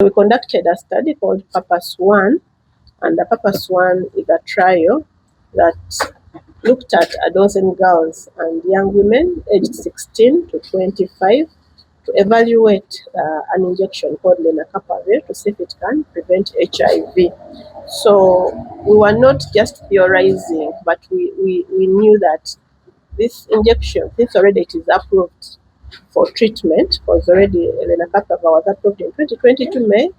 We conducted a study called Purpose 1, and the Purpose 1 is a trial that looked at adolescent girls and young women aged 16 to 25 to evaluate an injection called Lenacapavir to see if it can prevent HIV. So we were not just theorizing, but we knew that this injection, since already it is approved for treatment, because already Lenacapavir was approved in 2022 May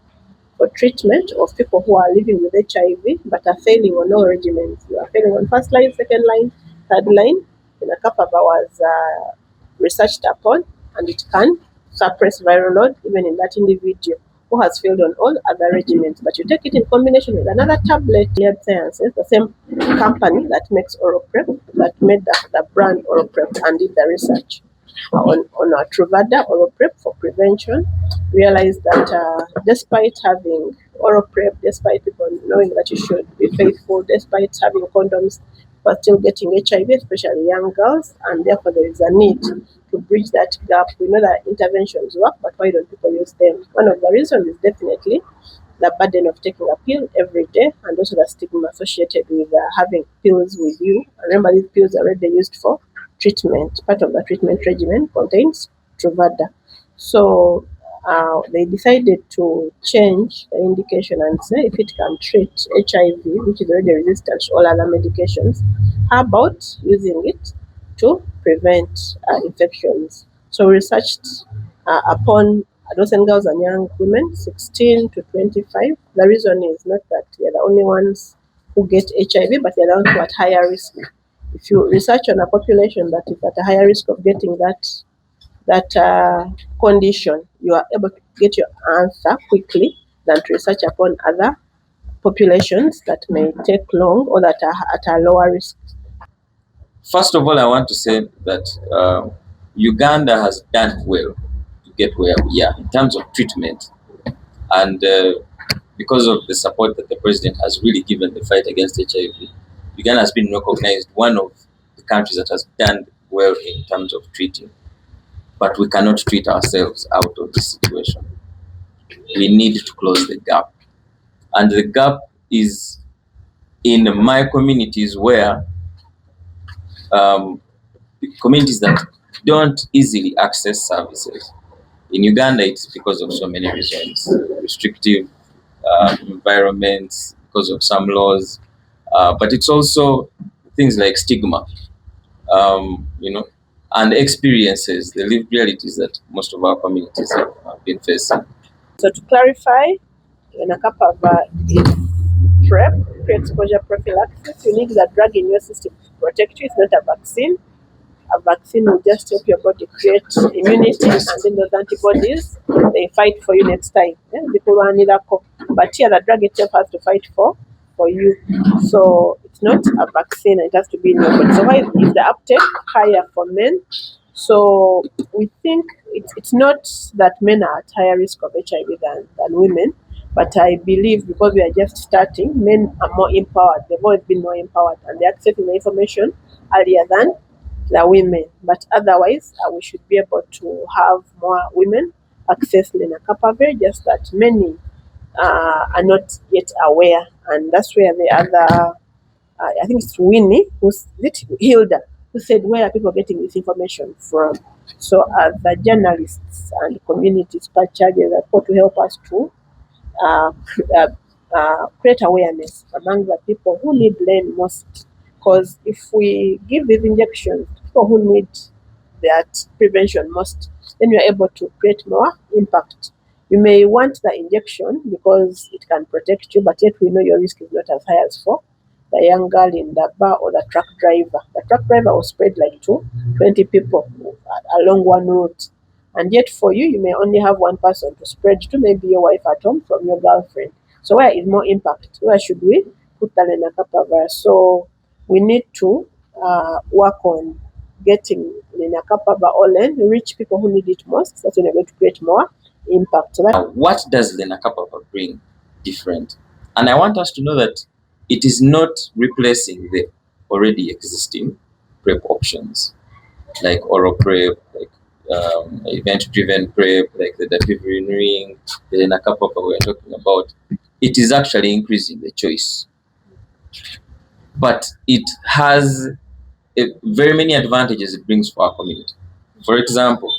for treatment of people who are living with HIV but are failing on all regimens. You are failing on first line, second line, third line. Lenacapavir was researched upon, and it can suppress viral load even in that individual who has failed on all other regimens. But you take it in combination with another tablet, Gilead Sciences, the same company that makes Oral Prep, that made the brand Oral Prep and did the research on our Truvada Oral Prep for prevention, realized that despite having Oral Prep, despite people knowing that you should be faithful, despite having condoms, but still getting HIV, especially young girls, and therefore there is a need to bridge that gap. We know that interventions work, but why don't people use them? One of the reasons is definitely the burden of taking a pill every day, and also the stigma associated with having pills with you. Remember, these pills are already used for treatment. Part of the treatment regimen contains Truvada. So they decided to change the indication and say if it can treat HIV, which is already resistant to all other medications, how about using it to prevent infections? So we researched upon adolescent girls and young women 16 to 25. The reason is not that they're the only ones who get HIV, but they're the ones who are at higher risk. If you research on a population that is at a higher risk of getting that condition, you are able to get your answer quickly than to research upon other populations that may take long or that are at a lower risk. First of all, I want to say that Uganda has done well to get where we are in terms of treatment, and because of the support that the president has really given the fight against HIV, Uganda has been recognized one of the countries that has done well in terms of treating. But we cannot treat ourselves out of this situation. We need to close the gap. And the gap is in my communities where communities that don't easily access services. In Uganda, it's because of so many reasons: restrictive environments, because of some laws, but it's also things like stigma, and experiences, the lived realities that most of our communities have been facing. So to clarify, Lenacapavir is PrEP, pre-exposure prophylaxis. You need the drug in your system to protect you. It's not a vaccine. A vaccine will just help your body create immunity, and then those antibodies, they fight for you next time. Yeah? But here the drug itself has to fight for you. So it's not a vaccine, it has to be in your body. So why is the uptake higher for men? So we think it's not that men are at higher risk of HIV than women, but I believe because we are just starting, men are more empowered. They've always been more empowered, and they're accessing the information earlier than the women. But otherwise, we should be able to have more women access Lenacapavir, just that many are not yet aware. And that's where the other, I think it's Winnie, Hilda, who said, where are people getting this information from? So the journalists and community charges are to help us to create awareness among the people who need them most. Because if we give these injections to people who need that prevention most, then we are able to create more impact. You may want the injection because it can protect you, but yet we know your risk is not as high as for the young girl in the bar or the truck driver. The truck driver will spread like 20 people along one route. And yet for you, you may only have one person to spread to, maybe your wife at home from your girlfriend. So where is more impact? Where should we put the Lenacapavir? So we need to work on getting Lenacapavir all in, reach people who need it most. That's when we're going to create more impact. So what does Lenacapavir bring different? And I want us to know that it is not replacing the already existing PrEP options, like oral PrEP, like event-driven PrEP, like the Dapivrin ring, the Lenacapavir we're talking about, it is actually increasing the choice. But it has very many advantages it brings for our community. For example,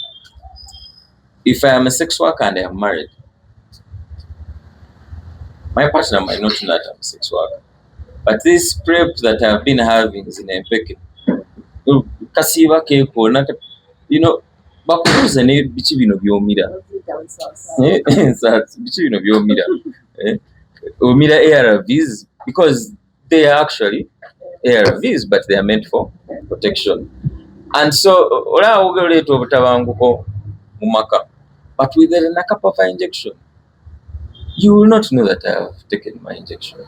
if I am a sex worker and I am married, my partner might not know that I'm a sex worker. But this PrEP that I've been having is in a packet. Kasiba keko, bakubuuza ne biki bino by'omira. Biki bino by'omira. Omira ARVs, because they are actually ARVs, but they are meant for protection. And so, olaba oleeta obutabanguko mu maka. But with the Lenacapavir injection, you will not know that I have taken my injection.